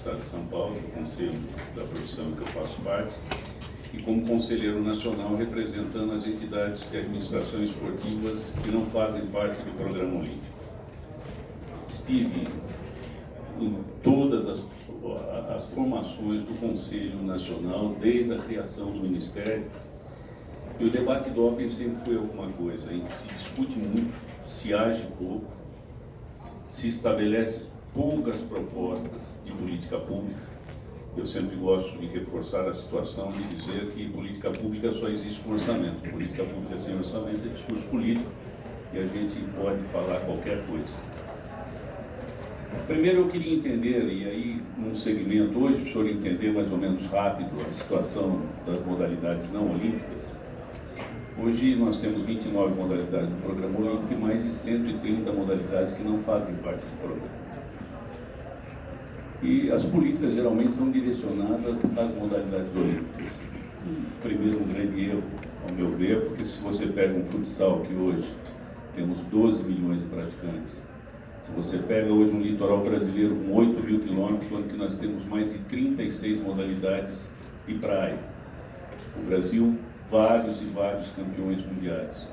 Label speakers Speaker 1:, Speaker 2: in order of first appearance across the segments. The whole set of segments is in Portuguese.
Speaker 1: Estado de São Paulo, do Conselho da profissão que eu faço parte, e como conselheiro nacional representando as entidades de administração esportivas que não fazem parte do Programa Olímpico. Estive em todas as formações do Conselho Nacional, desde a criação do Ministério, e o debate doping sempre foi alguma coisa em que se discute muito, se age pouco, se estabelece poucas propostas de política pública. Eu sempre gosto de reforçar a situação de dizer que política pública só existe com orçamento. Política pública sem orçamento é discurso político e a gente pode falar qualquer coisa. Primeiro eu queria entender, e aí num segmento hoje, para o senhor entender mais ou menos rápido a situação das modalidades não olímpicas. Hoje nós temos 29 modalidades no Programa Olímpico e mais de 130 modalidades que não fazem parte do programa. E as políticas geralmente são direcionadas às modalidades olímpicas. Primeiro, um grande erro, ao meu ver, porque se você pega um futsal, que hoje temos 12 milhões de praticantes, se você pega hoje um litoral brasileiro com 8 mil quilômetros, onde nós temos mais de 36 modalidades de praia. O Brasil, vários e vários campeões mundiais.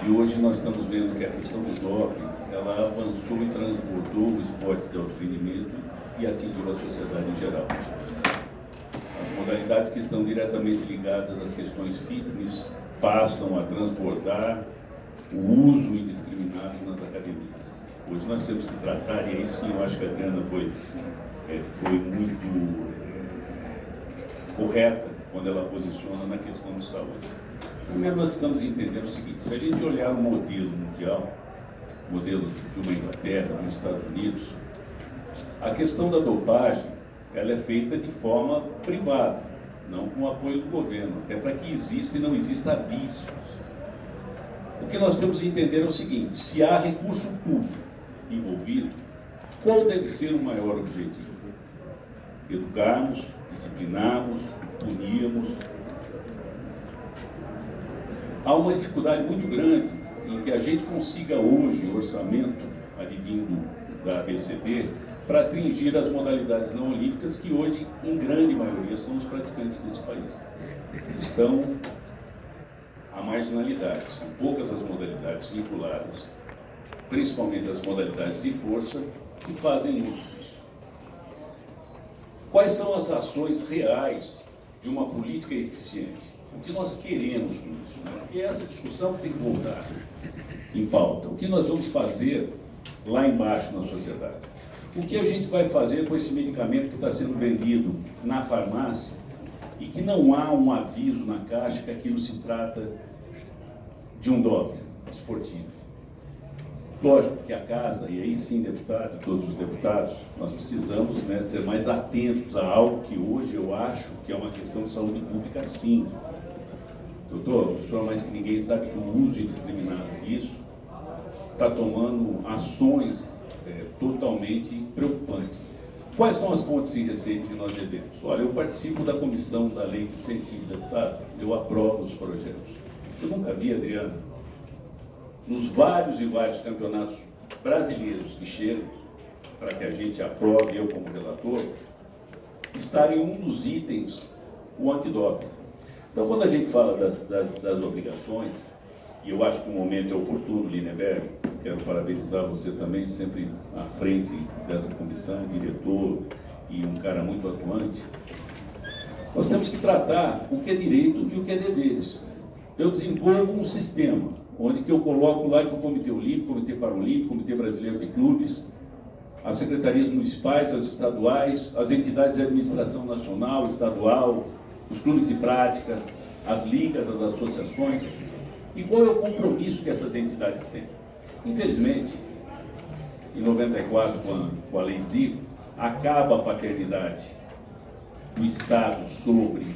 Speaker 1: E hoje nós estamos vendo que a questão do doping, ela avançou e transbordou o esporte de alto rendimento e atingiu a sociedade em geral. As modalidades que estão diretamente ligadas às questões fitness passam a transbordar o uso indiscriminado nas academias. Hoje nós temos que tratar, e aí sim eu acho que a Adriana foi muito correta quando ela posiciona na questão de saúde. Primeiro nós precisamos entender o seguinte: se a gente olhar o modelo mundial, o modelo de uma Inglaterra, dos Estados Unidos, a questão da dopagem, ela é feita de forma privada, não com o apoio do governo, até para que exista e não exista vícios. O que nós temos que entender é o seguinte: se há recurso público envolvido, qual deve ser o maior objetivo? Educarmos, disciplinarmos, punirmos. Há uma dificuldade muito grande em que a gente consiga hoje orçamento advindo da ABCD para atingir as modalidades não olímpicas que hoje, em grande maioria, são os praticantes desse país. Estão à marginalidade, são poucas as modalidades vinculadas, principalmente as modalidades de força, que fazem uso disso. Quais são as ações reais de uma política eficiente? O que nós queremos com isso? Porque essa discussão tem que voltar em pauta. O que nós vamos fazer lá embaixo na sociedade? O que a gente vai fazer com esse medicamento que está sendo vendido na farmácia e que não há um aviso na caixa que aquilo se trata de um doping esportivo? Lógico que a casa, e aí sim, deputado, todos os deputados, nós precisamos, né, ser mais atentos a algo que hoje eu acho que é uma questão de saúde pública, sim. Doutor, o senhor mais que ninguém sabe que o uso indiscriminado disso está tomando ações totalmente preocupantes. Quais são as fontes de receita que nós devemos? Olha, eu participo da comissão da lei de incentivo, deputado, eu aprovo os projetos. Eu nunca vi, Adriana, nos vários e vários campeonatos brasileiros que chegam para que a gente aprove, eu como relator, estar em um dos itens o antidoping. Então, quando a gente fala das obrigações, e eu acho que o momento é oportuno, Lineberg, quero parabenizar você também, sempre à frente dessa comissão, diretor e um cara muito atuante, nós temos que tratar o que é direito e o que é deveres. Eu desenvolvo um sistema onde que eu coloco lá que o Comitê Olímpico, Comitê Paralímpico, Comitê Brasileiro de Clubes, as secretarias municipais, as estaduais, as entidades de administração nacional, estadual, os clubes de prática, as ligas, as associações, e qual é o compromisso que essas entidades têm. Infelizmente, em 94, com a Lei Zico, acaba a paternidade do Estado sobre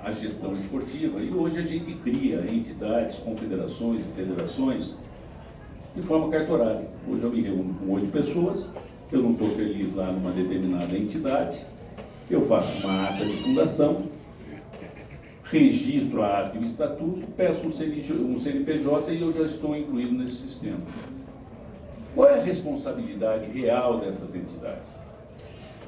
Speaker 1: a gestão esportiva, e hoje a gente cria entidades, confederações e federações de forma cartorária. Hoje eu me reúno com 8 pessoas, eu não estou feliz lá numa determinada entidade, eu faço uma ata de fundação, registro a ata e o estatuto, peço um CNPJ e eu já estou incluído nesse sistema. Qual é a responsabilidade real dessas entidades?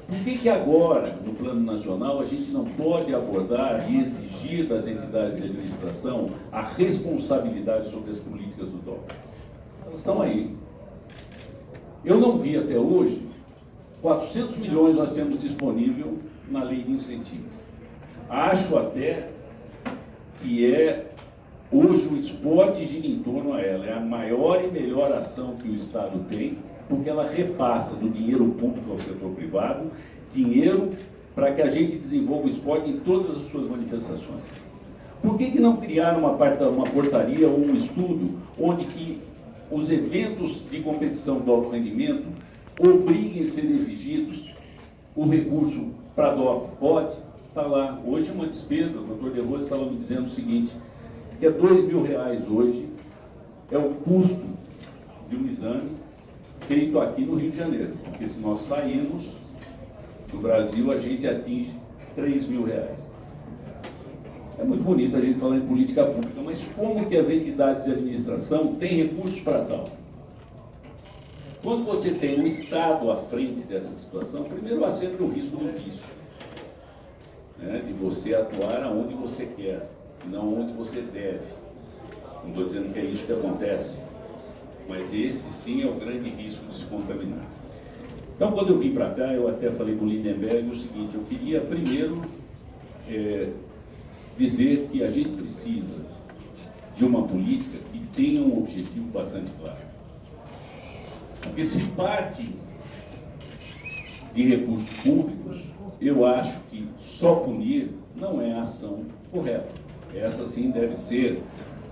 Speaker 1: Por que agora, no plano nacional, a gente não pode abordar e exigir das entidades de administração a responsabilidade sobre as políticas do doping? Elas estão aí. Eu não vi até hoje, 400 milhões nós temos disponível na lei de incentivo. Acho até que hoje o esporte gira em torno a ela, é a maior e melhor ação que o Estado tem, porque ela repassa do dinheiro público ao setor privado, dinheiro para que a gente desenvolva o esporte em todas as suas manifestações. Por que não criar uma portaria ou um estudo onde que os eventos de competição de alto rendimento obriguem a ser exigidos o recurso para doping? Pode, está lá. Hoje é uma despesa, o doutor De Rosa estava me dizendo o seguinte, que é R$2.000 hoje, é o custo de um exame feito aqui no Rio de Janeiro, porque se nós sairmos do Brasil, a gente atinge R$3.000. É muito bonito a gente falar em política pública, mas como que as entidades de administração têm recursos para tal? Quando você tem um Estado à frente dessa situação, primeiro há sempre o risco do vício, né, de você atuar aonde você quer, e não onde você deve. Não estou dizendo que é isso que acontece, mas esse sim é o grande risco de se contaminar. Então, quando eu vim para cá, eu até falei para o Lindenberg o seguinte, eu queria primeiro dizer que a gente precisa de uma política que tenha um objetivo bastante claro. Porque se parte de recursos públicos, eu acho que só punir não é a ação correta. Essa sim deve ser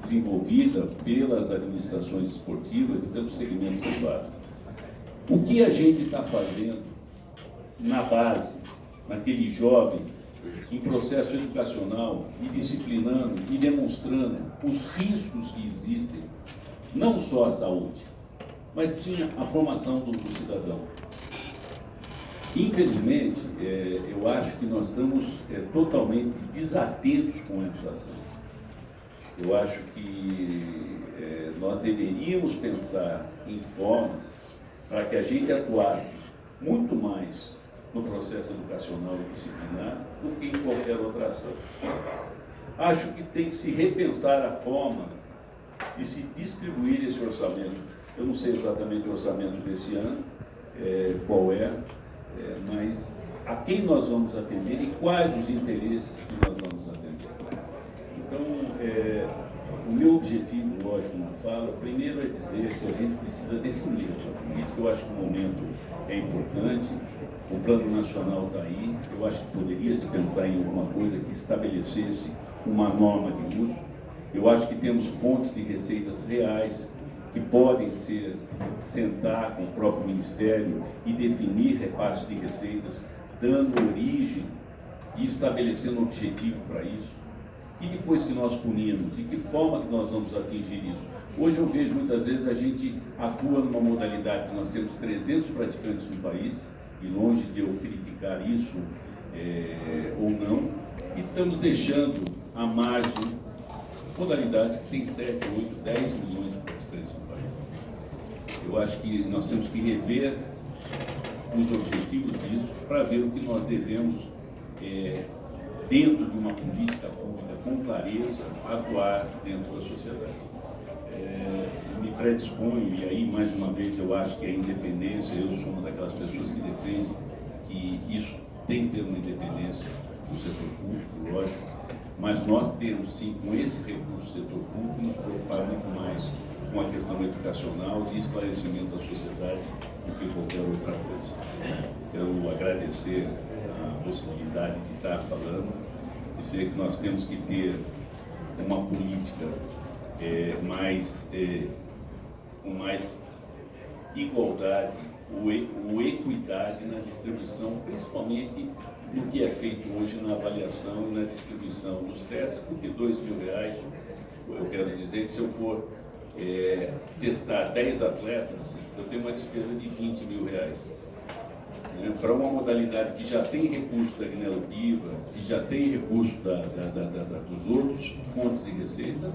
Speaker 1: desenvolvida pelas administrações esportivas e pelo segmento privado. O que a gente está fazendo na base, naquele jovem, em processo educacional, e disciplinando e demonstrando os riscos que existem, não só à saúde, mas sim a formação do cidadão. Infelizmente, eu acho que nós estamos totalmente desatentos com essa ação. Eu acho que nós deveríamos pensar em formas para que a gente atuasse muito mais no processo educacional e disciplinar do que em qualquer outra ação. Acho que tem que se repensar a forma de se distribuir esse orçamento. Eu não sei exatamente o orçamento desse ano, qual mas a quem nós vamos atender e quais os interesses que nós vamos atender. Então, o meu objetivo, lógico, na fala, primeiro é dizer que a gente precisa definir essa política. Eu acho que o momento é importante, o plano nacional está aí, eu acho que poderia se pensar em alguma coisa que estabelecesse uma norma de uso. Eu acho que temos fontes de receitas reais que podem sentar com o próprio Ministério e definir repasse de receitas, dando origem e estabelecendo um objetivo para isso. E depois que nós punimos, de que forma que nós vamos atingir isso? Hoje eu vejo muitas vezes a gente atua numa modalidade que nós temos 300 praticantes no país, e longe de eu criticar isso ou não, e estamos deixando à margem modalidades que têm 7, 8, 10 milhões de praticantes no país. Eu acho que nós temos que rever os objetivos disso para ver o que nós devemos, dentro de uma política pública, com clareza, atuar dentro da sociedade. Me predisponho, e aí, mais uma vez, eu acho que a independência, eu sou uma daquelas pessoas que defende que isso tem que ter uma independência do setor público, lógico, mas nós temos, sim, com esse recurso do setor público, nos preocupar muito mais com a questão educacional, de esclarecimento da sociedade, do que qualquer outra coisa. Quero agradecer a possibilidade de estar falando, dizer que nós temos que ter uma política com mais igualdade ou equidade na distribuição, principalmente no que é feito hoje na avaliação e na distribuição dos testes, porque R$2.000, eu quero dizer que se eu for testar 10 atletas, eu tenho uma despesa de R$20.000. Para uma modalidade que já tem recurso da Agnello Piva, que já tem recurso dos outros fontes de receita,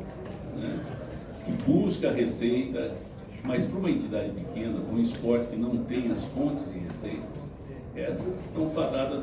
Speaker 1: que busca a receita, mas para uma entidade pequena, para um esporte que não tem as fontes de receitas, essas estão fadadas a